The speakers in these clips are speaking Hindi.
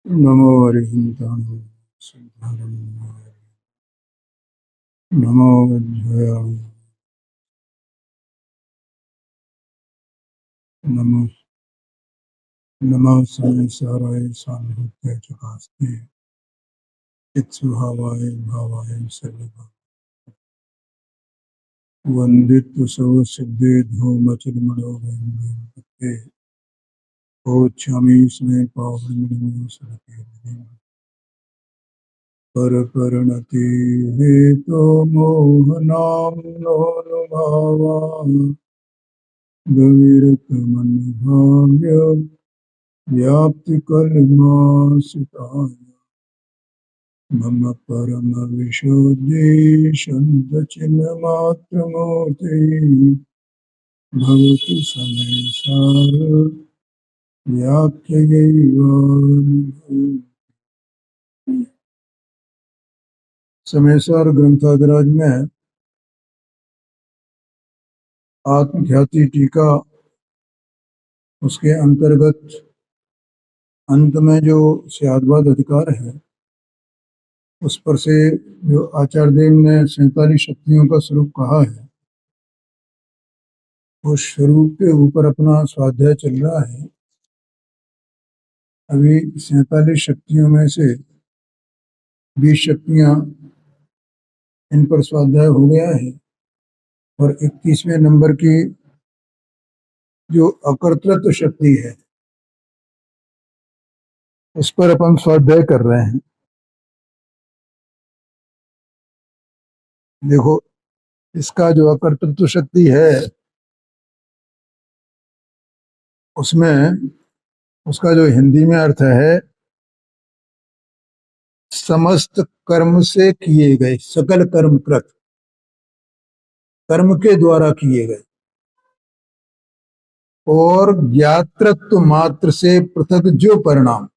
नमो हरिहंताणो सिद्धारम्भाय नमो विद्याय नमो नमः संसाराय सान्निध्याय चकास्ते चित्स्वभावाय भावाय सर्वभाव वंदित्व सर्व सिद्धे धूमचिन्मयो भक्ते ओच्छामि स्मे पावनमो सरते पर परिणति हेतो मोहनाम नोनुभावा गवीरतमनुभाव्य व्याप्ति कलमासिताय मम परम विशोद्देशं चिन्मात्रमूर्ति भवतु समय सार व्याख्यैवानुभूति। समेसार ग्रंथागराज में आत्मख्याति टीका, उसके अंतर्गत अंत में जो स्याद्वाद अधिकार है उस पर से जो आचार्य देव ने 47 शक्तियों का स्वरूप कहा है, उस स्वरूप के ऊपर अपना स्वाध्याय चल रहा है। अभी 47 शक्तियों में से 20 शक्तियां इन पर स्वाध्याय हो गया है और 31वें नंबर की जो अकर्तृत्व शक्ति है उस पर अपन स्वाध्याय कर रहे हैं। देखो, इसका जो अकर्तृत्व शक्ति है उसमें उसका जो हिंदी में अर्थ है समस्त कर्म से किए गए, सकल कर्म कृत, कर्म के द्वारा किए गए और ज्ञातृत्व मात्र से पृथक जो परिणाम।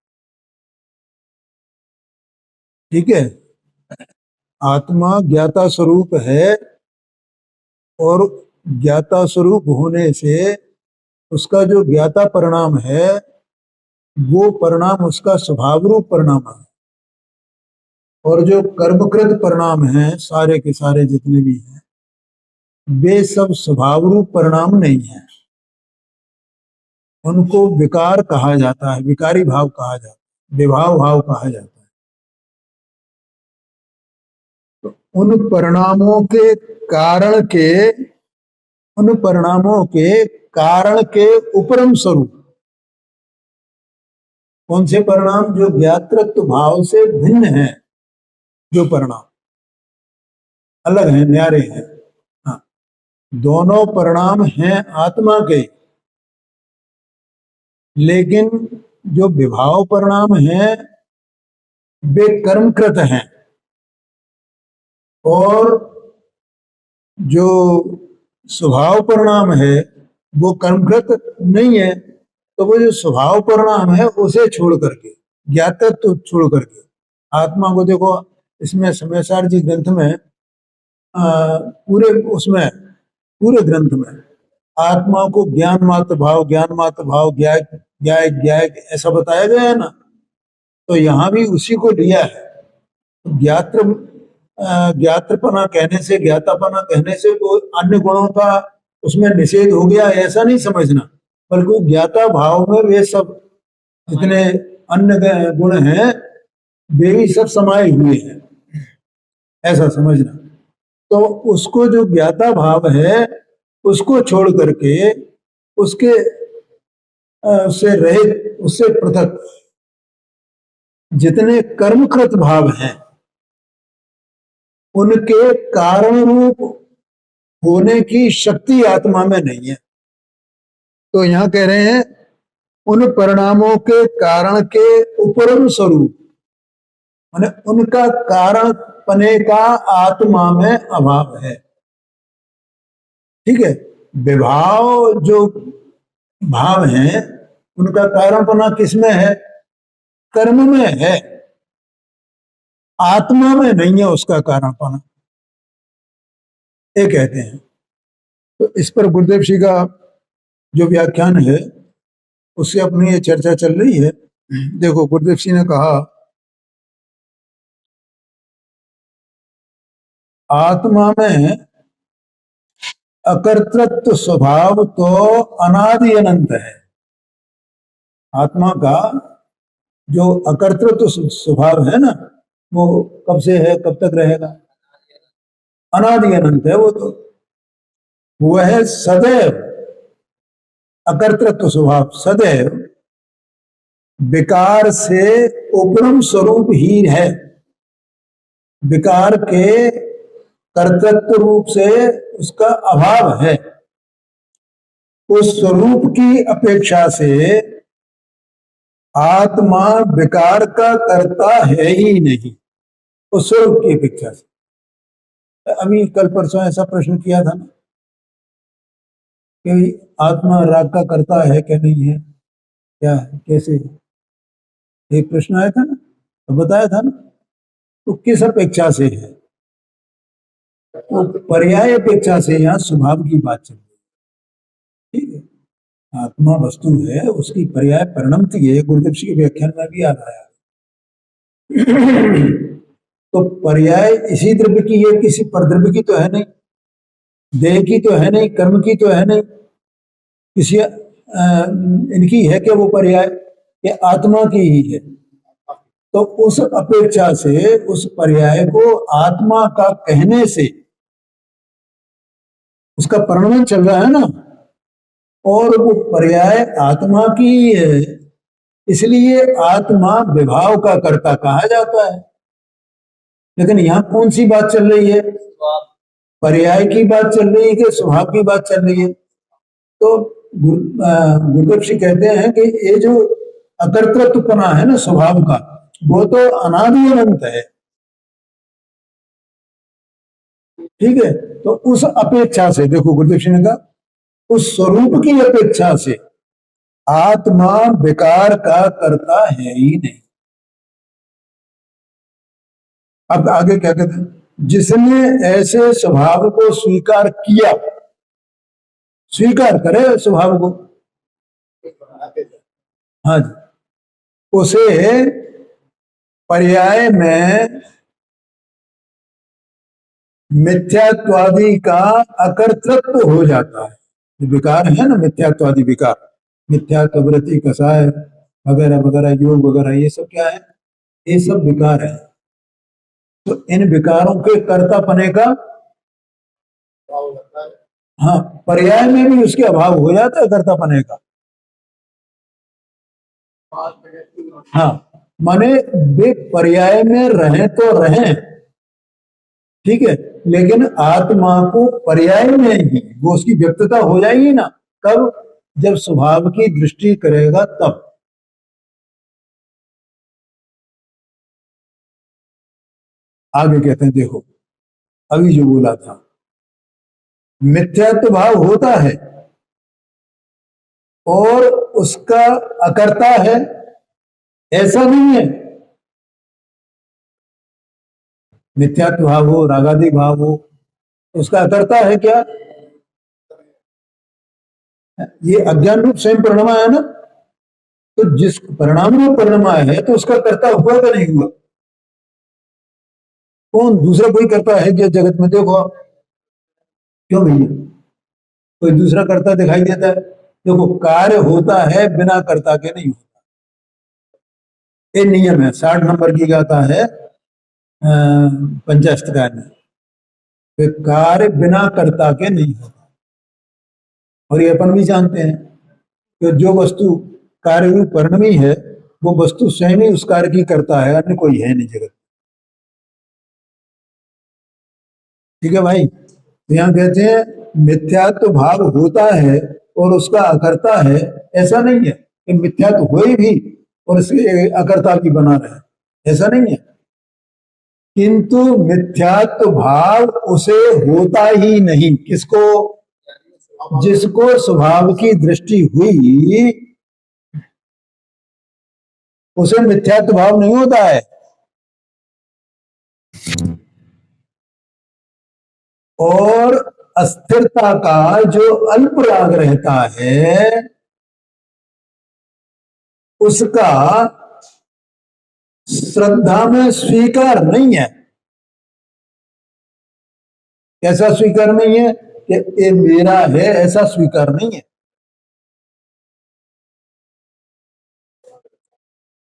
ठीक है, आत्मा ज्ञाता स्वरूप है और ज्ञाता स्वरूप होने से उसका जो ज्ञाता परिणाम है वो परिणाम उसका स्वभाव रूप परिणाम है, और जो कर्मकृत परिणाम हैं सारे के सारे जितने भी हैं वे सब स्वभाव रूप परिणाम नहीं है। उनको विकार कहा जाता है, विकारी भाव कहा जाता है, विभाव भाव कहा जाता है। तो उन परिणामों के कारण के उपरम स्वरूप, कौन से परिणाम? जो ज्ञातृत्व भाव से भिन्न है, जो परिणाम अलग है, न्यारे हैं। हाँ, दोनों परिणाम हैं आत्मा के, लेकिन जो विभाव परिणाम हैं वे कर्मकृत हैं और जो स्वभाव परिणाम है वो कर्मकृत नहीं है। तो वो जो स्वभाव परिणाम है उसे छोड़ करके, ज्ञातत्व छोड़ करके आत्मा को देखो, इसमें समयसार जी ग्रंथ में पूरे ग्रंथ में आत्मा को ज्ञान मात्र भाव, ज्ञाय ऐसा बताया गया है ना। तो यहाँ भी उसी को लिया है। ज्ञात्रपना कहने से, ज्ञातापना कहने से कोई अन्य गुणों का उसमें निषेध हो गया ऐसा नहीं समझना, बल्कि ज्ञाता भाव में वे सब जितने अन्य गुण हैं वे भी सब समाये हुए हैं, ऐसा समझना। तो उसको जो ज्ञाता भाव है उसको छोड़ करके उसके से रहित, उससे पृथक जितने कर्मकृत भाव हैं उनके कारण रूप होने की शक्ति आत्मा में नहीं है। तो यहां कह रहे हैं उन परिणामों के कारण के उपरम स्वरूप, माने उनका कारण पने का आत्मा में अभाव है। ठीक है, विभाव जो भाव हैं उनका कारणपना किसमें है? कर्म में है, आत्मा में नहीं है उसका कारणपना, ये कहते हैं। तो इस पर गुरुदेव जी का जो व्याख्यान है उससे अपनी ये चर्चा चल रही है। देखो गुरुदेव सिंह ने कहा आत्मा में अकर्तृत्व स्वभाव तो अनादि अनंत है। आत्मा का जो अकर्तृत्व स्वभाव है ना, वो कब से है, कब तक रहेगा? अनादि अनंत है वो तो। वह सदैव अकर्तृत्व स्वभाव सदैव विकार से उपरम स्वरूप ही है। विकार के कर्तृत्व रूप से उसका अभाव है। उस स्वरूप की अपेक्षा से आत्मा विकार का कर्ता है ही नहीं, उस स्वरूप की अपेक्षा से। अभी कल परसों ऐसा प्रश्न किया था ना कि आत्मा राग का कर्ता है क्या नहीं है, क्या है, कैसे है? एक प्रश्न आया था ना, तो बताया था ना। तो किस अपेक्षा से है? तो पर्याय अपेक्षा से यहाँ स्वभाव की बात चल रही है। ठीक है, आत्मा वस्तु है, उसकी पर्याय परिणमती है। गुरुदेव जी के व्याख्यान में भी आ रहा है। तो पर्याय इसी द्रव्य की है, किसी परद्रव्य की तो है नहीं, देह की तो है नहीं, कर्म की तो है नहीं, किसी इनकी है क्या वो पर्याय? ये आत्मा की ही है। तो उस अपेक्षा से उस पर्याय को आत्मा का कहने से उसका परिणमन चल रहा है ना, और वो पर्याय आत्मा की ही है, इसलिए आत्मा विभाव का कर्ता कहा जाता है। लेकिन यहां कौन सी बात चल रही है? पर्याय की बात चल रही है कि स्वभाव की बात चल रही है? तो गुरुदेव जी कहते हैं कि ये जो अकर्तृत्वपना है ना स्वभाव का, वो तो अनादि अनंत है। ठीक है, तो उस अपेक्षा से देखो गुरुदेव जी ने कहा उस स्वरूप की अपेक्षा से आत्मा विकार का कर्ता है ही नहीं। अब आगे क्या कहते हैं? जिसने ऐसे स्वभाव को स्वीकार किया, स्वीकार करे स्वभाव को, हाँ जी, उसे पर्याय में मिथ्यात्वादि का अकर्तृत्व हो जाता है। विकार है ना, मिथ्यात्वादि विकार, मिथ्यात्ववृत्ति, कसाय वगैरह वगैरह, योग वगैरह, ये सब क्या है? ये सब विकार है। तो इन विकारों के कर्तापने का, हाँ, पर्याय में भी उसके अभाव हो जाता है कर्तापने का। हाँ, माने वे पर्याय में रहे तो रहे, ठीक है, लेकिन आत्मा को पर्याय में ही वो उसकी व्यक्तता हो जाएगी ना। कब? जब स्वभाव की दृष्टि करेगा तब। आगे कहते हैं, देखो अभी जो बोला था, मिथ्यात्व भाव होता है और उसका अकर्ता है, ऐसा नहीं है। मिथ्यात्व भाव हो, रागादिक भाव हो, उसका अकर्ता है क्या? ये अज्ञान रूप स्वयं परिणमा है ना, तो जिस परिणाम रूप परिणमा है तो उसका कर्ता हुआ क्या नहीं हुआ? कौन दूसरा कोई करता है क्या जगत में? देखो आप, क्यों भैया, कोई दूसरा कर्ता दिखाई देता है? देखो, कार्य होता है बिना कर्ता के नहीं होता। ये नियम है, 60 नंबर की गाथा है पंचाष्टकार में, कार्य बिना कर्ता के नहीं होता। और ये अपन भी जानते हैं कि जो वस्तु कार्य रूप परिणमी है वो वस्तु स्वयं ही उस कार्य की करता है, अन्य कोई है नहीं जगत। ठीक है भाई, तो यहाँ कहते हैं मिथ्यात्व भाव होता है और उसका अकर्ता है, ऐसा नहीं है कि मिथ्यात्व हो ही भी और इसके अकर्ता भी बना रहे, ऐसा नहीं है। किंतु मिथ्यात्व भाव उसे होता ही नहीं। किसको? जिसको स्वभाव की दृष्टि हुई उसे मिथ्यात्व भाव नहीं होता है। और अस्थिरता का जो अल्प राग रहता है उसका श्रद्धा में स्वीकार नहीं है। कैसा स्वीकार नहीं है कि ये मेरा है, ऐसा स्वीकार नहीं है।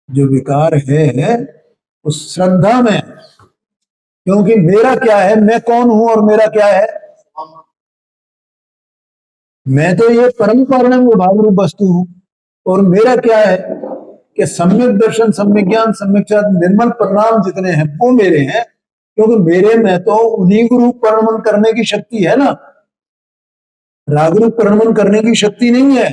जो विकार है उस श्रद्धा में, क्योंकि मेरा क्या है, मैं कौन हूं और मेरा क्या है, मैं तो ये परम परिणाम विभाग रूप वस्तु हूं। और मेरा क्या है कि सम्यक दर्शन, सम्यक ज्ञान, सम्यक निर्मल परिणाम जितने हैं वो मेरे हैं, क्योंकि मेरे में तो उन्हीं को रूप परिणमन करने की शक्ति है ना, राग रूप परिणमन करने की शक्ति नहीं है,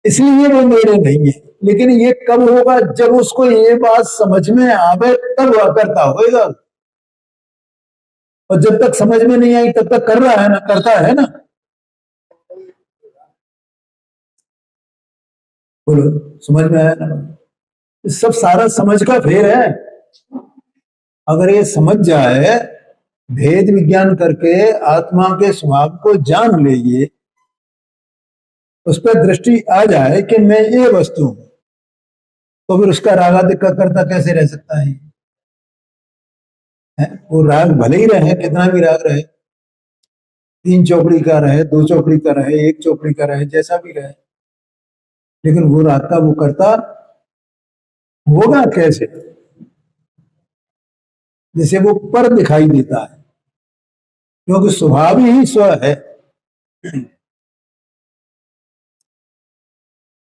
इसलिए वो मेरे नहीं है। लेकिन ये कब होगा, जब उसको ये बात समझ में आवे तब वह करता होगा, और जब तक समझ में नहीं आई तब तक कर रहा है ना, करता है ना। बोलो, समझ में आया ना? सब सारा समझ का फेर है। अगर ये समझ जाए, भेद विज्ञान करके आत्मा के स्वभाव को जान ले, ये उस पर दृष्टि आ जाए कि मैं ये वस्तु हूं, तो फिर उसका रागादिक का कर्ता कैसे रह सकता है? वो राग भले ही रहे, कितना भी राग रहे, 3 चौकड़ी का रहे, 2 चौकड़ी का रहे, 1 चौकड़ी का रहे, जैसा भी रहे, लेकिन वो राग का वो करता होगा कैसे? जैसे वो पर दिखाई देता है, क्योंकि स्वभाव ही स्व है।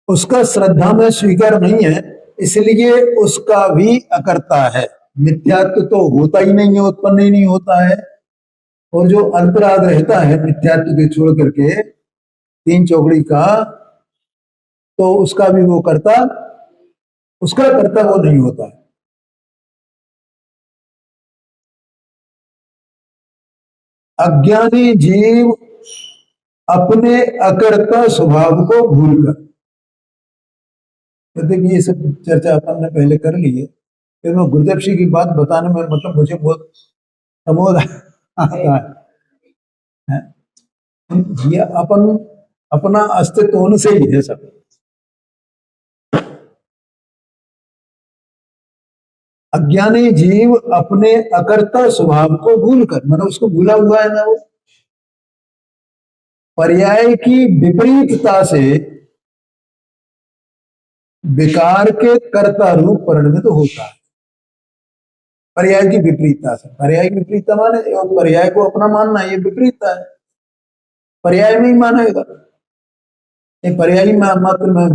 उसका श्रद्धा में स्वीकार नहीं है, इसलिए उसका भी अकर्ता है। मिथ्यात्व तो होता ही नहीं है, उत्पन्न ही नहीं होता है। और जो अल्पराग रहता है मिथ्यात्व के छोड़ करके 3 चौकड़ी का, तो उसका भी वो करता, उसका कर्ता वो नहीं होता है। अज्ञानी जीव अपने अकर्ता स्वभाव को भूलकर, तो देखिए ये सब चर्चा अपन ने पहले कर ली है, फिर मैं गुरुदेव जी की बात बताने में मतलब मुझे बहुत प्रमोद आता है। ये अपन अपना अस्तित्व होने से ही है सब। अज्ञानी जीव अपने अकर्ता स्वभाव को भूलकर, मतलब उसको भूला हुआ है ना, वो पर्याय की विपरीतता से विकार के कर्ता रूप परिणमित होता है। पर्याय की विपरीतता से, पर्याय की विपरीतता माने पर्याय को अपना मानना, ये विपरीतता है, पर्याय में ही मानेगा। एक पर्यायी मात्र में,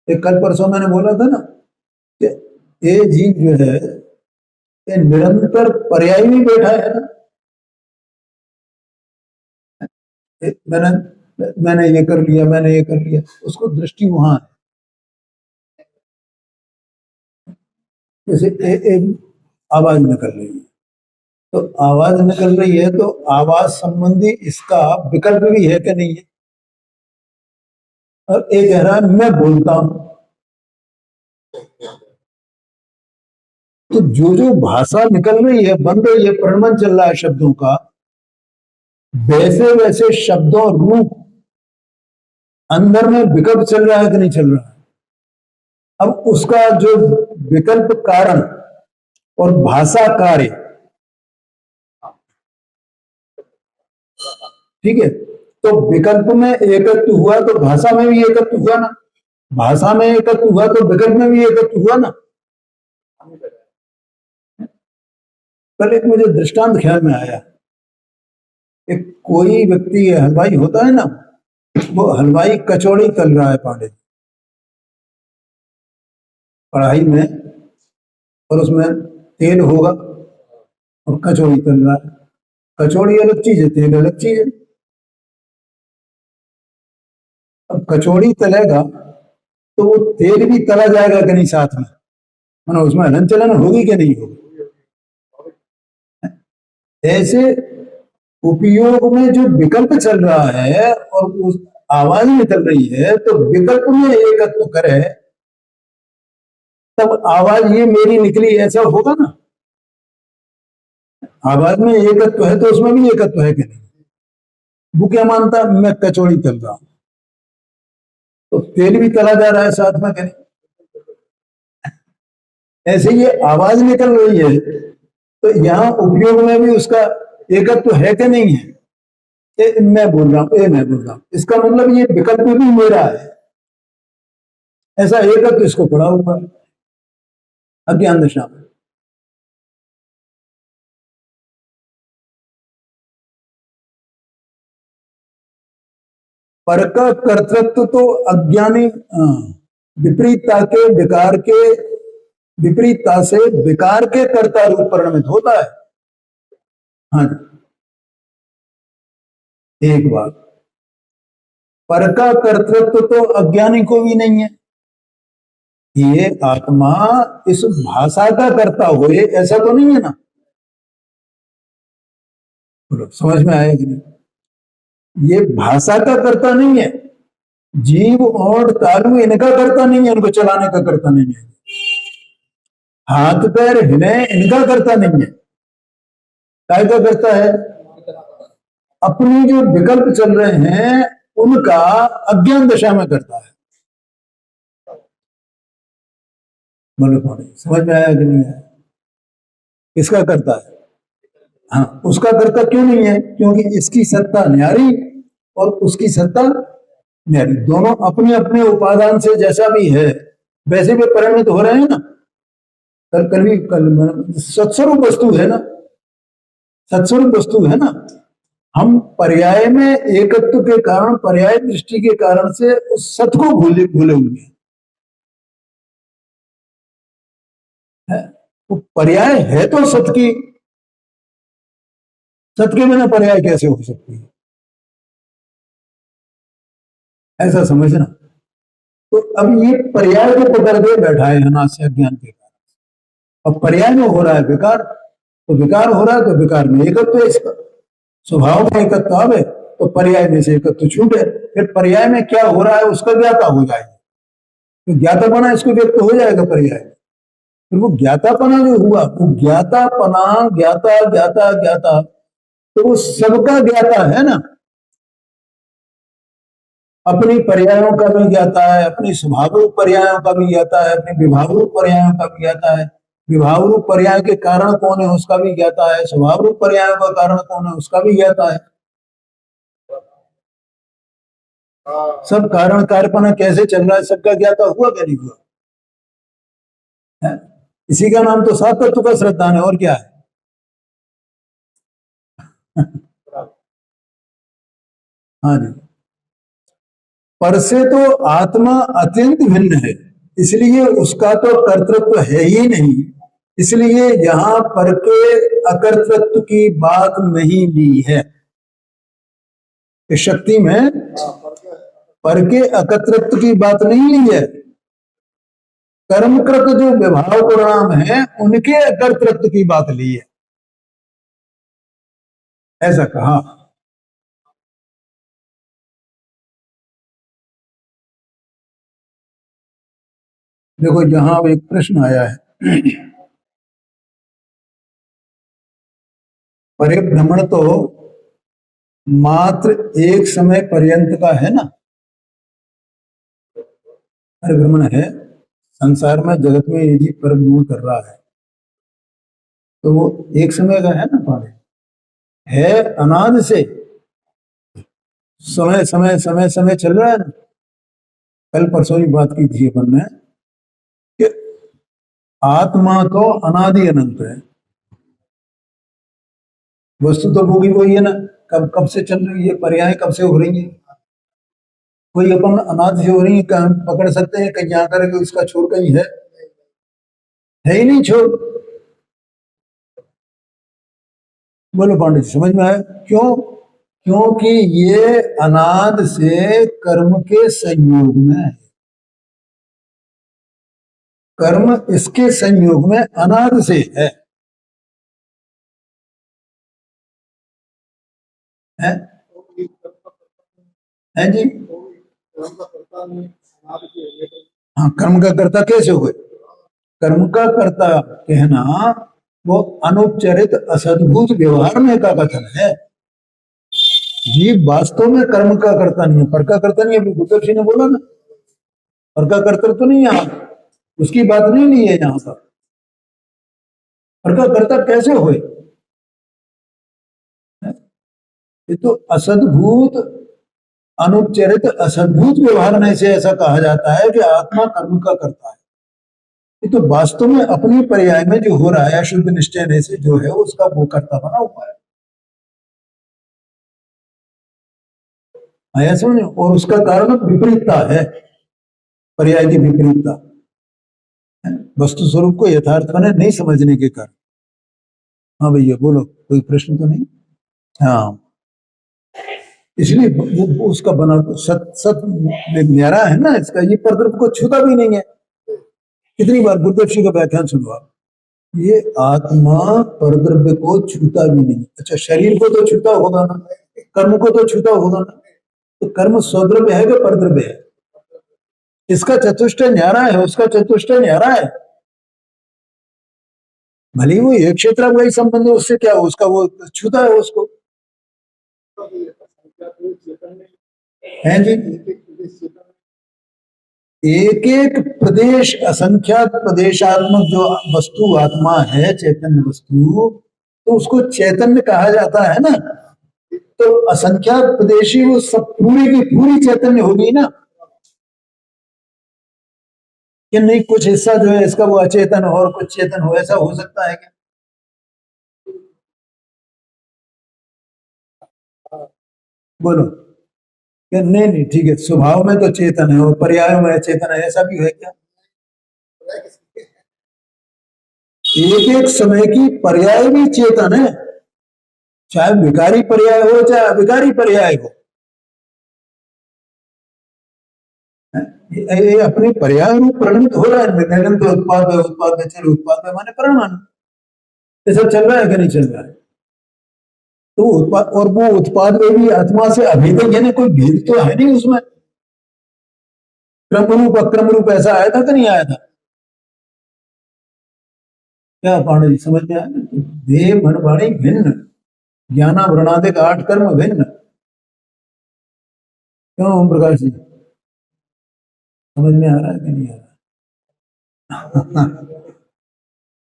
एक कल परसों मैंने बोला था ना कि ये जीव जो है ये निरंतर पर्याय में बैठा है ना। मैंने ये कर लिया, मैंने ये कर लिया, उसको दृष्टि वहां है। जैसे आवाज निकल रही है, तो आवाज निकल रही है तो आवाज संबंधी इसका विकल्प भी है कि नहीं है? और एक कह रहा है मैं बोलता हूं, तो जो जो भाषा निकल रही है, बन रही है, प्रणमन चल रहा है शब्दों का, वैसे वैसे शब्दों रूप अंदर में विकल्प चल रहा है कि नहीं चल रहा है? अब उसका जो विकल्प कारण और भाषा कार्य, ठीक है, तो विकल्प में एकत्व हुआ तो भाषा में भी एकत्व हुआ ना, भाषा में एकत्व हुआ तो विकल्प में भी एकत्व हुआ ना। कल एक मुझे दृष्टांत ख्याल में आया, एक कोई व्यक्ति हलवाई होता है ना, वो हलवाई कचौड़ी तल रहा है पांडे कढ़ाई में, और उसमें तेल होगा और कचौड़ी तल रहा है। कचौड़ी अलग चीज है, तेल अलग चीज है। अब कचौड़ी तलेगा तो वो तेल भी तला जाएगा कि नहीं साथ में, मतलब उसमें हलन चलन होगी कि नहीं होगी? ऐसे उपयोग में जो विकल्प चल रहा है और उस आवाज निकल रही है, तो विकल्प में एकत्व करे तब आवाज ये मेरी निकली, ऐसा होगा ना। आवाज में एकत्व है तो उसमें भी एकत्व है कि नहीं? वो क्या मानता, मैं कचौड़ी तल रहा हूं, तो तेल भी तला जा रहा है साथ में कि नहीं? ऐसे ये आवाज निकल रही है, तो यहाँ उपयोग में भी उसका एकत्व है कि नहीं है? मैं बोल रहा हूँ, मैं बोल रहा हूँ, इसका मतलब ये विकल्प भी मेरा है, ऐसा एकत्व इसको पड़ा हुआ है अज्ञान दशा में। पर का कर्तृत्व तो अज्ञानी विपरीतता के विकार के विपरीतता से विकार के कर्ता रूप परिणमित होता है। हाँ, एक बात, पर का कर्तृत्व तो अज्ञानी को भी नहीं है। ये आत्मा इस भाषा का कर्ता हुए ऐसा तो नहीं है ना? बोलो, समझ में आया कि नहीं? ये भाषा का कर्ता नहीं है, जीव और तालु इनका कर्ता नहीं है, उनको चलाने का कर्ता नहीं है, हाथ पैर हिले इनका कर्ता नहीं है। काय का कर्ता है? अपनी जो विकल्प चल रहे हैं उनका अज्ञान दशा में करता है। बोलो कौन? समझ में आया कि नहीं आया? किसका करता है? हाँ, उसका कर्ता क्यों नहीं है? क्योंकि इसकी सत्ता न्यारी और उसकी सत्ता न्यारी, दोनों अपने अपने उपादान से जैसा भी है वैसे भी परिणत हो रहे हैं ना। कल सत्स्वरूप वस्तु है ना, सत्स्वरूप वस्तु है ना। हम पर्याय में एकत्व के कारण, पर्याय दृष्टि के कारण से उस सत को भूले हुए हैं। वो पर्याय है तो सत की, सत के बिना पर्याय कैसे हो सकती है? ऐसा समझना। तो अब ये पर्याय को पकड़ के बैठा है अनास्य अज्ञान के कारण। अब पर्याय में हो रहा है विकार, तो विकार हो रहा है तो विकार में एकत्व है, इसका स्वभाव में एकत्व आवे तो पर्याय में से एकत्व छूटे, फिर पर्याय में क्या हो रहा है उसका ज्ञाता हो जाएगा, तो ज्ञातापना इसको व्यक्त हो जाएगा पर्याय। फिर वो ज्ञातापना जो हुआ, वो ज्ञातापना ज्ञाता ज्ञाता ज्ञाता, तो वो सबका ज्ञाता है ना। अपनी पर्यायों का भी ज्ञाता है, अपनी स्वभाव रूप पर्यायों का भी ज्ञाता है, अपनी विभाव रूप पर्यायों का भी ज्ञाता है, विभाव रूप पर्याय के कारण कौन है उसका भी ज्ञाता है, स्वभाव रूप पर्यायों का कारण कौन है उसका भी ज्ञाता है। सब कारण कार्यपना कैसे चल रहा है सबका ज्ञाता हुआ क्या नहीं हुआ है? इसी का नाम तो सात तत्व का श्रद्धान है, और क्या है? हाँ जी। पर से तो आत्मा अत्यंत भिन्न है, इसलिए उसका तो कर्तृत्व है ही नहीं, इसलिए यहां पर के अकर्तृत्व की बात नहीं ली है। इस शक्ति में पर के अकर्तृत्व की बात नहीं ली है। कर्मकृत जो विभाव परिणाम है उनके अकर्तृत्व की बात ली है, ऐसा कहा। देखो यहां एक प्रश्न आया है, परिभ्रमण तो मात्र एक समय पर्यंत का है ना, परिभ्रमण है संसार में, जगत में यदि परिभ्रमण कर रहा है तो वो एक समय का है ना, पाने है अनादि से, समय समय समय समय चल रहा है ना। कल परसों की बात की थी अपन ने कि आत्मा तो अनादि अनंत है, वस्तु तो वो भी वही है ना, कब कब से चल रही है, पर्याय कब से हो रही है, कोई अपन अनादि से हो रही है हम पकड़ सकते हैं कहीं आकर के उसका छोर कहीं है ही नहीं छोर। बोलो पांडे जी, समझ में आया? क्यों? क्योंकि ये अनाद से कर्म के संयोग में है, कर्म इसके संयोग में अनाद से है जी। हाँ, कर्म का कर्ता कैसे हुए? कर्म का कर्ता कहना वो अनुपचरित असद्भुत व्यवहार में का कथन है। जीव वास्तव में कर्म का कर्ता नहीं है, पर का कर्ता नहीं है। बुद्ध जी ने बोला ना, पर का कर्तृत्व तो नहीं है, उसकी बात नहीं ली है यहाँ पर। पर का कर्ता कैसे होए? ये तो असद्भूत अनुपचरित असद्भूत व्यवहार से ऐसा कहा जाता है कि आत्मा कर्म का करता है। ये तो वास्तव में अपनी पर्याय में जो हो रहा है शुद्ध निश्चय से जो है उसका वो कर्ता बना हुआ है। आया समझ? और उसका कारण विपरीतता है, पर्याय की विपरीतता, वस्तु स्वरूप को यथार्थ बने नहीं समझने के कारण। हाँ भैया बोलो, कोई प्रश्न तो नहीं? हाँ, इसलिए वो उसका बना सत सत न्यारा है ना इसका, ये परद्रव्य को छूता भी नहीं है। कितनी बार गुरुदेव जी का व्याख्यान सुनो आप, ये आत्मा परद्रव्य को छूता भी नहीं। अच्छा, शरीर को तो छूता होगा ना, कर्म को तो छूता होगा ना, तो कर्म स्वद्रव्य है कि परद्रव्य है? इसका चतुष्टय न्यारा है, उसका चतुष्टय न्यारा है। भले वो एक क्षेत्र वही संबंध है, उससे क्या हो, उसका वो छूता है उसको, है जी। एक एक प्रदेश, असंख्यात प्रदेशात्मक जो वस्तु आत्मा है, चैतन्य वस्तु, तो उसको चैतन्य कहा जाता है ना। तो असंख्यात प्रदेशी वो सब पूरी की पूरी चैतन्य होगी ना, कि नहीं कुछ हिस्सा जो है इसका वो अचेतन और कुछ चेतन हो, ऐसा हो सकता है क्या? बोलो, कि नहीं नहीं ठीक है, स्वभाव में तो चेतन है और पर्याय में चेतन है, ऐसा भी है क्या? एक एक समय की पर्याय भी चेतन है, चाहे विकारी पर्याय हो चाहे अविकारी पर्याय हो। ये अपने पर्याय रूप परिणत हो रहा है, निरंतर तो उत्पाद है, उत्पाद है, चल उत्पाद है माने परिणाम, ये सब चल रहा है कि नहीं चल रहा है? तो उत्पाद, और वो उत्पाद में भी आत्मा से अभेद, यानी कोई भेद तो है नहीं उसमें। क्रम रूप अक्रम रूप ऐसा आया था कि नहीं आया था? क्या पांडे जी समझ में आया? देह मन वाणी भिन्न, ज्ञानावरणादिक 8 कर्म भिन्न। क्यों ओम प्रकाश जी, समझ में आ रहा है कि नहीं आ रहा?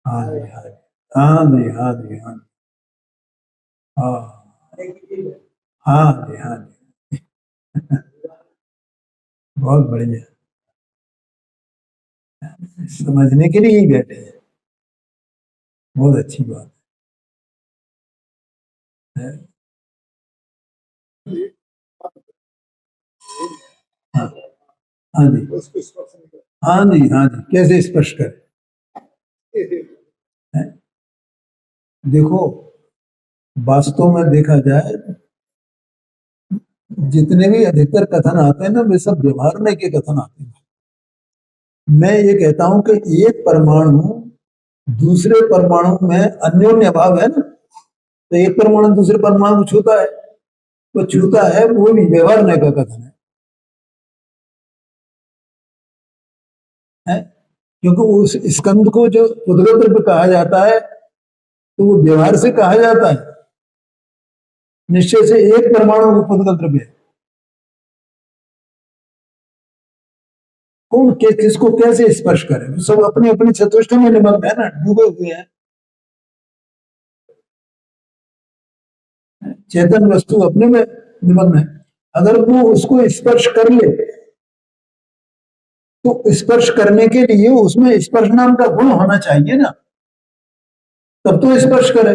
हाँ जी, हाँ जी, हाँ जी, हाँ जी, हाँ जी, हाँ हाँ जी, हाँ जी। बहुत बढ़िया, समझने के लिए ही बैठे हैं, बहुत अच्छी बात है। हाँ हाँ जी, हाँ जी, हाँ जी, कैसे स्पर्श करें? देखो, वास्तव में देखा जाए, जितने भी अधिकतर कथन आते हैं ना, वे सब व्यवहार के कथन आते हैं। मैं ये कहता हूं कि एक परमाणु दूसरे परमाणु में अन्योन्य भाव है ना, तो एक परमाणु दूसरे परमाणु को छूता है, तो छूता है, वो भी व्यवहार का कथन है? क्योंकि उस स्कंद को जो उद्गत द्रव्य कहा जाता है, तो वो व्यवहार से कहा जाता है, निश्चय से एक परमाणु उद्गत द्रव्य है। कौन किसको कैसे स्पर्श करे? सब अपने अपने चतुष्ट में निमग्न है ना, डूबे हुए हैं। चेतन वस्तु अपने में निमग्न है, अगर वो उसको स्पर्श कर ले, तो स्पर्श करने के लिए उसमें स्पर्श नाम का गुण होना चाहिए ना, तब तो स्पर्श करे,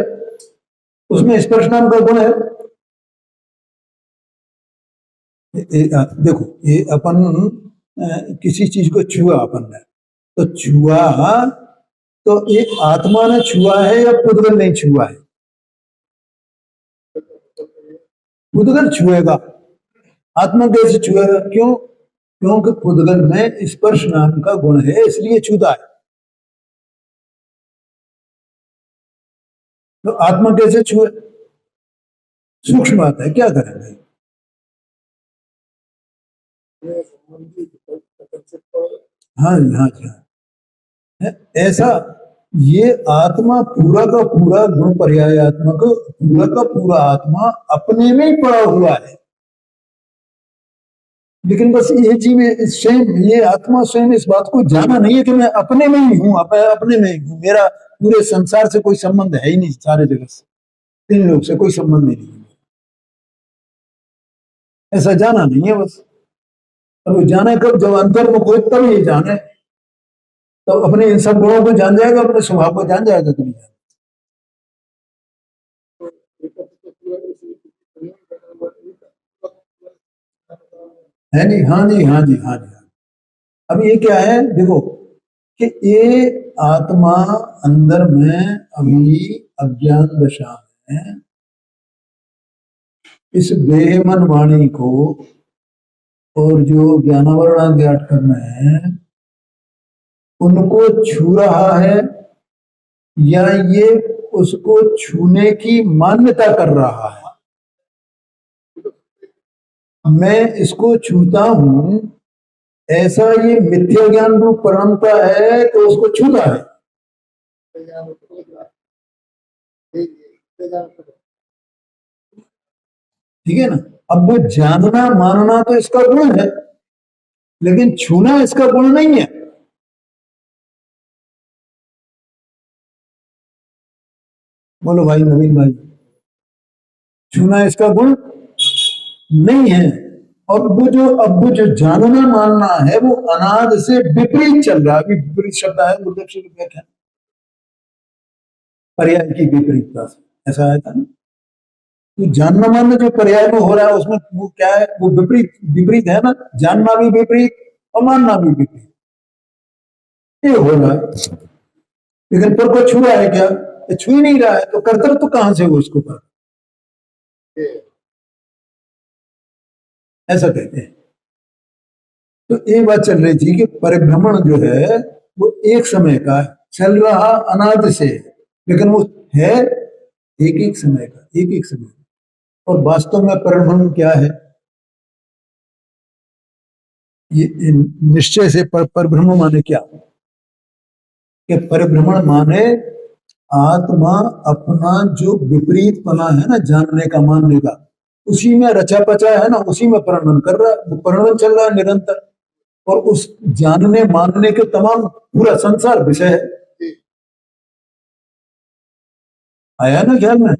उसमें स्पर्श नाम का गुण है। देखो, ये अपन किसी चीज को छुआ अपन ने, तो छुआ, तो ये आत्मा ने छुआ है या पुद्गल नहीं छुआ है? पुद्गल छुएगा, आत्मा कैसे छुएगा? क्यों? क्योंकि पुद्गल में स्पर्श नाम का गुण है, इसलिए छूता है। तो आत्मा कैसे छुए? सूक्ष्म बात है, क्या करेंगे? हाँ जी, हाँ जी, हाँ। ऐसा, ये आत्मा पूरा का पूरा गुण पर्यायात्मक, पूरा का पूरा आत्मा अपने में ही पड़ा हुआ है, लेकिन बस ये जीव स्वयं, ये आत्मा स्वयं इस बात को जाना नहीं है कि मैं अपने में ही हूं, अपने में ही हूं, मेरा पूरे संसार से कोई संबंध है ही नहीं, सारे जगत से, तीन लोग से कोई संबंध ही नहीं है, ऐसा जाना नहीं है बस। और वो जाने कब, जब अंतर्मुख हो तब ये जाने, तो अपने इन सब गुणों को जान जाएगा, अपने स्वभाव को जान जाएगा कि नहीं जान है नहीं। हाँ जी, हाँ जी, हाँ जी। अब ये क्या है देखो, कि ये आत्मा अंदर में अभी अज्ञान दशा में इस बेमन वाणी को और जो ज्ञानावरण ज्ञात करना है उनको छू रहा है, या ये उसको छूने की मान्यता कर रहा है। मैं इसको छूता हूं, ऐसा ये मिथ्या ज्ञान रूप परमता है तो उसको छूता है। ठीक है ना। अब वो जानना मानना तो इसका गुण है, लेकिन छूना इसका गुण नहीं है। बोलो भाई नवीन भाई, छूना इसका गुण नहीं है। और वो जो जानना मानना है वो अनाद से विपरीत चल रहा है। अभी विपरीत शब्द है गुरुदेव श्री व्याख्या, पर्याय की विपरीतता से, ऐसा आया था ना। तो जानना मानना जो पर्याय में हो रहा है उसमें वो क्या है, वो विपरीत विपरीत है ना। जानना भी विपरीत और मानना भी विपरीत, ये हो रहा है। लेकिन पर को छू रहा है क्या, छू ही नहीं रहा है, तो कर्तव्य तो कहां से हो उसको पर, ऐसा कहते हैं। तो एक बात चल रही थी कि परिभ्रमण जो है वो एक समय का चल रहा अनाद से, लेकिन वो है एक एक समय का, एक एक समय। और वास्तव में परिभ्रमण क्या है, ये निश्चय से परिभ्रमण माने क्या, कि परिभ्रमण माने आत्मा अपना जो विपरीत पना है ना, जानने का मानने का, उसी में रचा पचा है ना, उसी में परिणमन कर रहा है, परिणमन चल रहा है निरंतर। और उस जानने मानने के तमाम पूरा संसार विषय है, आया ना ख्याल में।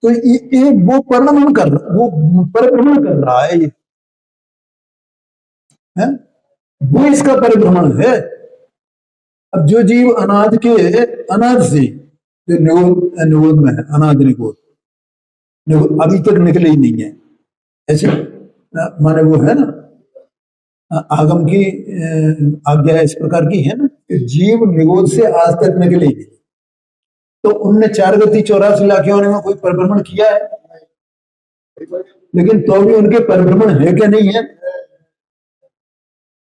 तो ये वो परिणमन कर रहा, वो परिभ्रमण कर रहा है, ये है वो इसका परिभ्रमण है। अब जो जीव अनाद के, अनाद से जो निगोद में है, अनाद निगोद अभी तक निकले ही नहीं है, ऐसे माने वो है ना, आगम की आज्ञा इस प्रकार की है ना कि जीव निगोद से आज तक निकले ही नहीं। तो उनने 4 गति 84 लाख योनि में कोई परिभ्रमण किया है, लेकिन तो भी उनके परिभ्रमण है क्या नहीं है।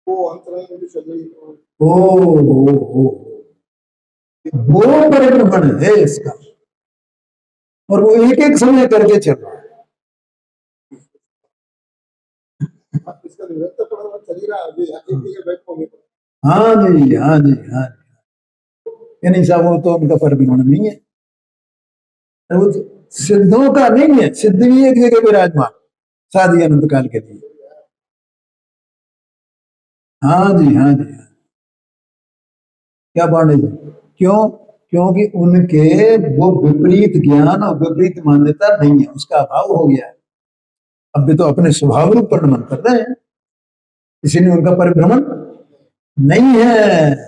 वो परिभ्रमण है इसका, और वो एक एक समय करके चल रहा है। हाँ जी, हाँ जी, हाँ जी। नहीं साहब, वो तो उनका परिभ्रमण नहीं है, वो सिद्धों का नहीं है। सिद्ध भी एक जगह विराजमान साधी अनंत काल के लिए। हाँ जी, हाँ जी, हाँ। क्या पांडे जी, क्यों, क्योंकि उनके वो विपरीत ज्ञान और विपरीत मान्यता नहीं है, उसका अभाव हो गया है। अब भी तो अपने स्वभाव रूप परिणमन कर रहे हैं, इसीलिए उनका परिभ्रमण नहीं है।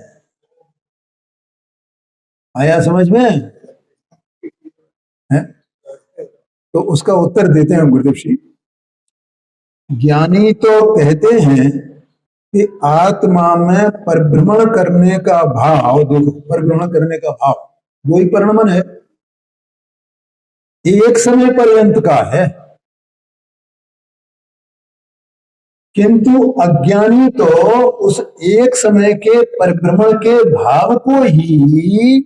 आया समझ में है? तो उसका उत्तर देते हैं गुरुदेव श्री। ज्ञानी तो कहते हैं कि आत्मा में परिभ्रमण करने का भाव, देखो परिभ्रमण करने का भाव वही परिणमन है, एक समय पर्यंत का है। किंतु अज्ञानी तो उस एक समय के परिभ्रमण के भाव को ही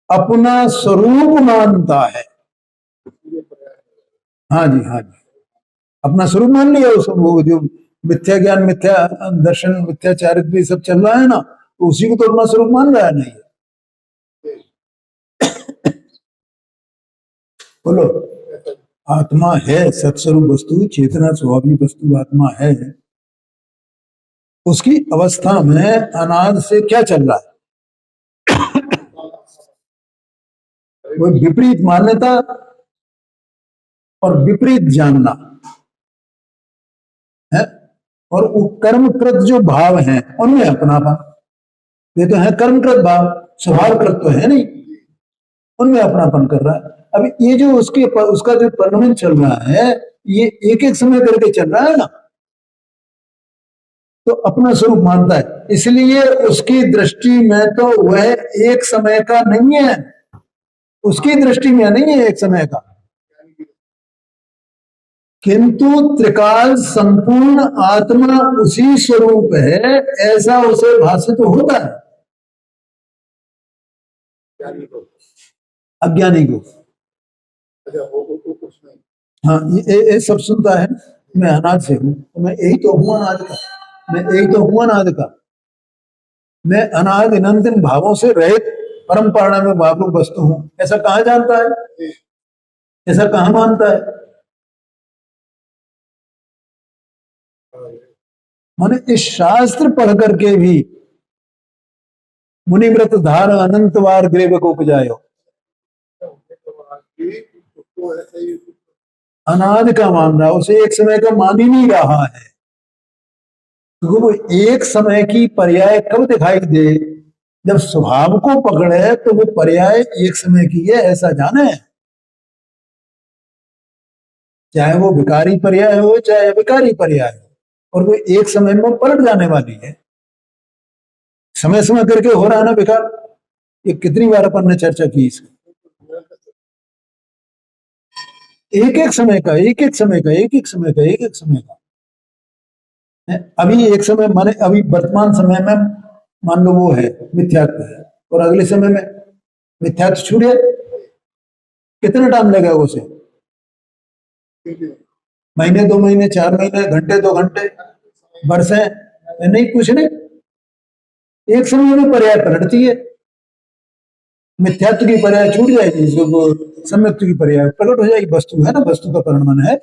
अपना स्वरूप मानता है। हाँ जी, हाँ जी, अपना स्वरूप मान लिया उस, वो जो मिथ्या ज्ञान, मिथ्या दर्शन, मिथ्या चारित्र सब चल रहा है ना, तो उसी को तो अपना स्वरूप मान रहा है। नहीं बोलो, आत्मा है सत्स्वरूप वस्तु, चेतना स्वाभाविक वस्तु आत्मा है। उसकी अवस्था में अनाद से क्या चल रहा है, वो विपरीत मान्यता और विपरीत जानना है। और वो कर्मकृत जो भाव हैं उनमें अपनापन, ये तो है कर्मकृत भाव, स्वभावकृत तो है नहीं, उनमें अपनापन कर रहा है। अब ये जो उसका जो परिणमन चल रहा है, ये एक एक समय करके चल रहा है ना, तो अपना स्वरूप मानता है, इसलिए उसकी दृष्टि में तो वह एक समय का नहीं है, उसकी दृष्टि में नहीं है एक समय का, किंतु त्रिकाल संपूर्ण आत्मा उसी स्वरूप है, ऐसा उसे भाषित होता है अज्ञानी को। हाँ, ये सब सुनता है, मैं अनाज से हूं, तो मैं यही तो हूं अनाज का, मैं यही तो हूं अनाज का, मैं अनाद अनंत भावों से रहित परम परिणामी भावुक वस्तु हूं, ऐसा कहां जानता है, ऐसा कहां मानता है। माने इस शास्त्र पढ़ करके भी मुनिव्रत धार अनंत बार ग्रेव को उपजायो, अनाद का मान रहा, उसे एक समय का मान ही नहीं रहा है, क्योंकि वो एक समय की पर्याय कब दिखाई दे, जब स्वभाव को पकड़े तो वो पर्याय एक समय की है ऐसा जाने, चाहे वो विकारी पर्याय हो चाहे अविकारी पर्याय हो, और वो एक समय में पलट जाने वाली है, समय समय करके हो रहा है ना विकार। ये कितनी बार अपन ने चर्चा की इसकी, एक एक समय का, एक एक समय का, एक एक समय का, एक एक समय का। अभी एक समय माने अभी वर्तमान समय में मान लो वो है मिथ्यात्व है, और अगले समय में मिथ्यात्व छूट जाए, कितना टाइम लगेगा उसे, महीने 2 महीने 4 महीने, घंटे 2 घंटे, वर्षे, नहीं कुछ नहीं, एक समय में पर्याय पलटती है, मिथ्यात्व की पर्याय छूट जाएगी, सम्यक्त्व की पर्याय प्रकट हो जाएगी, वस्तु है ना, वस्तु का परिणमन है।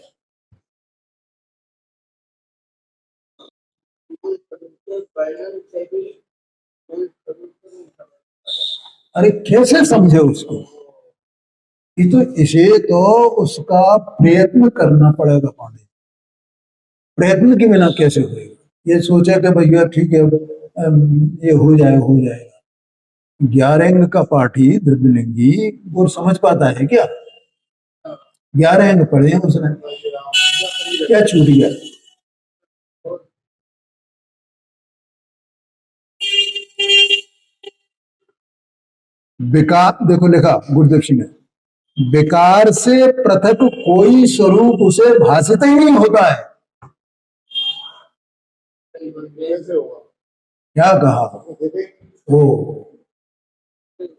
अरे कैसे समझे उसको, ये तो इसे तो उसका प्रयत्न करना पड़ेगा पाने, प्रयत्न के बिना कैसे होएगा, ये सोचा कि भैया ठीक है ये हो जाएगा, 11 अंग का पाठी द्रव्यलिंगी वो समझ पाता है क्या, 11 अंग पढ़े हैं उसने, क्या छूट गया। बेकार, देखो लिखा गुरुदेव सिंह ने, बेकार से पृथक कोई स्वरूप उसे भाषित ही नहीं होता है। क्या कहा वो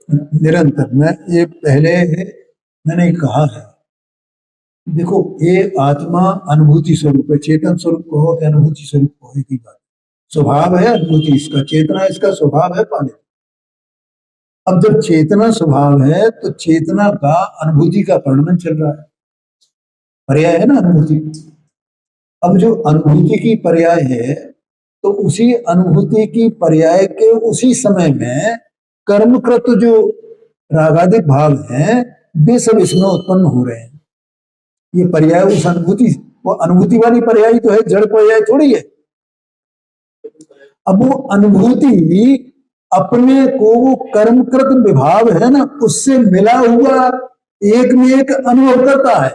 निरंतर, मैं ये पहले मैंने कहा है, देखो ये आत्मा अनुभूति स्वरूप है, चेतन स्वरूप को हो, अनुभूति स्वरूप को हो, एक ही बात, स्वभाव है अनुभूति इसका, चेतना इसका स्वभाव है पाने। अब जब चेतना स्वभाव है तो चेतना का अनुभूति का परिणमन चल रहा है, पर्याय है ना अनुभूति। अब जो अनुभूति की पर्याय है तो उसी अनुभूति की पर्याय के उसी समय में कर्मकृत जो रागादिक भाव हैं वे सब इसमें उत्पन्न हो रहे हैं, ये पर्याय उस अनुभूति, वो अनुभूति वाली पर्याय तो है, जड़ पर्याय थोड़ी है। अब वो अनुभूति अपने को वो कर्मकृत विभाव है ना उससे मिला हुआ एक में एक अनुभव करता है,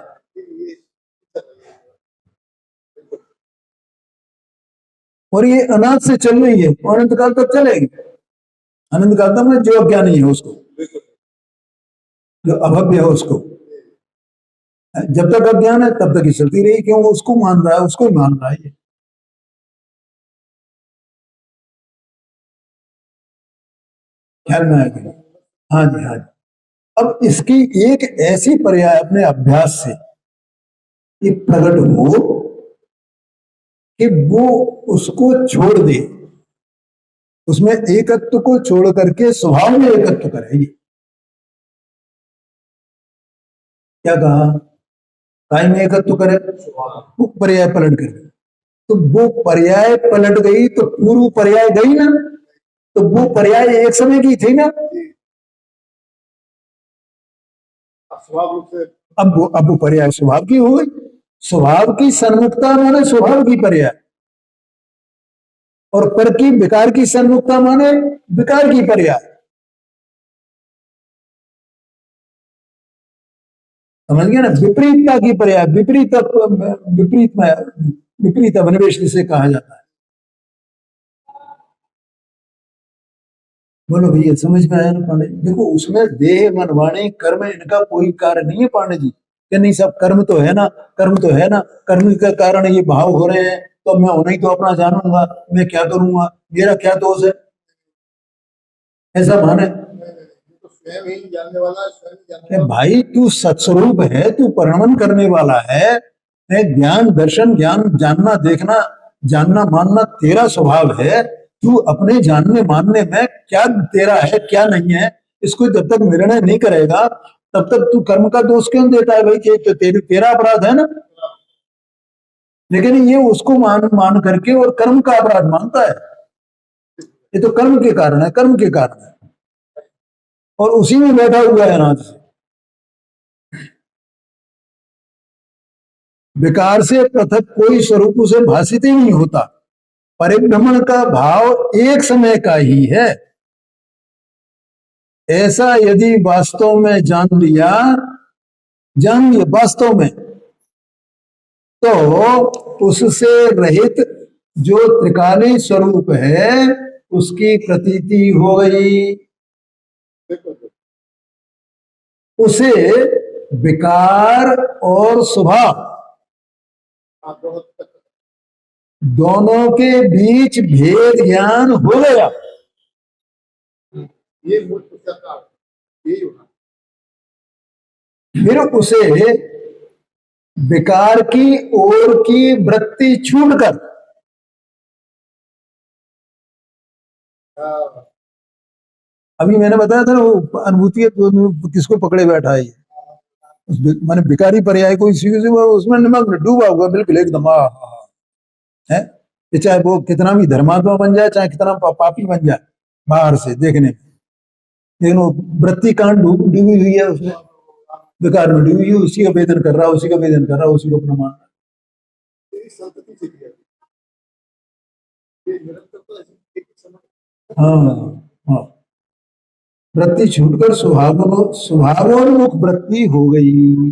और ये अनाथ से चल रही है, अनंत काल तक चलेगी, अनंत काल तक में जो अज्ञानी है उसको, जो अभव्य है उसको, जब तक अज्ञान है तब तक ही चलती रही, क्यों उसको मान रहा है, उसको ही मान रहा है, ख्याल में आएगा। हाँ जी, हाँ जी। अब इसकी एक ऐसी पर्याय अपने अभ्यास से ये प्रकट हो कि वो उसको छोड़ दे, उसमें एकत्व को छोड़ करके स्वभाव में एकत्व करेगी। क्या कहा, काय में एकत्व करे, वो पर्याय पलट कर, तो वो पर्याय पलट गई तो पूर्व पर्याय गई ना, तो वो पर्याय एक समय की थी ना, स्वभाव रूप से अब वो पर्याय स्वभाव की हो गई। स्वभाव की सन्मुखता माने स्वभाव की पर्याय, और पर की विकार की सन्मुखता माने विकार की पर्याय। समझ गया ना? विपरीतता की पर्याय, विपरीत में विपरीत अभिनिवेश जिसे कहा जाता है। बोलो भैया, समझ में आया ना पांडे? देखो, उसमें देह मन वाणी कर्म इनका कोई कार्य नहीं है पांडे जी, कि नहीं सब कर्म तो है ना, कर्म तो है ना, कर्म के कारण ये भाव हो रहे हैं, तो मैं उन्हें तो अपना जानूंगा, मैं क्या करूंगा, मेरा क्या दोष है, ऐसा माने? तो स्वयं ही जानने वाला है, स्वयं ही जानने कि वाला भाई तू सत्स्वरूप है, तू परिणमन करने वाला है, ज्ञान दर्शन ज्ञान जानना देखना जानना मानना तेरा स्वभाव है। तू अपने जानने मानने में क्या तेरा है क्या नहीं है, इसको जब तक निर्णय नहीं करेगा तब तक तू कर्म का दोष क्यों देता है भाई? कि तो तेरा अपराध है ना। लेकिन ये उसको मान मान करके और कर्म का अपराध मानता है। ये तो कर्म के कारण है, कर्म के कारण है, और उसी में बैठा हुआ है अनाज से। विकार से पृथक कोई स्वरूप उसे भाषित ही नहीं होता। परिभ्रमण का भाव एक समय का ही है। ऐसा यदि वास्तव में जान लिया वास्तव में, तो उससे रहित जो त्रिकाली स्वरूप है उसकी प्रतीति हो गई। उसे विकार और स्वभाव दोनों के बीच भेद ज्ञान हो गया। ये मूल पुस्तक यही होना। फिर उसे विकार की ओर की वृत्ति छूटकर, अभी मैंने बताया था ना वो अनुभूति किसको पकड़े बैठा है, मैंने विकारी पर्याय को इसी से उसमें नमक डूबा हुआ बिल्कुल एकदम है। ये चाहे वो कितना भी धर्मात्मा बन जाए, चाहे कितना पापी बन जाए बाहर से देखने में, लेकिन वो वृत्ति कांड डूबी हुई है उसमें, विकार में डूबी हुई, उसी का वेदन कर रहा है, उसी का वेदन कर रहा है, उसी को अपना मान रहा है। हाँ, वृत्ति छूटकर स्वभावोन्मुख वृत्ति हो गई।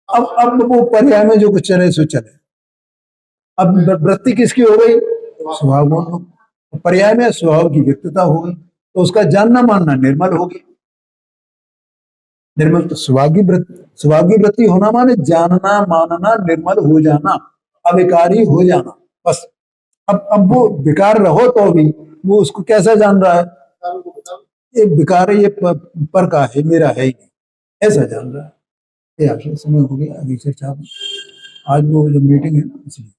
अब वो पर्याय में जो कुछ चले सो चले। अब वृत्ति किसकी हो गई? स्वभावोन्मुख। पर्याय में स्वभाव की व्यक्तता हो गई, तो उसका जानना मानना निर्मल हो गया। निर्मल तो स्वभाव की वृत्ति होना माने जानना मानना निर्मल हो जाना, अविकारी हो जाना, बस। अब वो विकार रहो तो भी वो उसको कैसा जान रहा है? ये विकार ये पर का है, मेरा है ही नहीं, ऐसा जान रहा है। ये आपसे समय हो गया, अभी से आज वो जो मीटिंग है ना इसलिए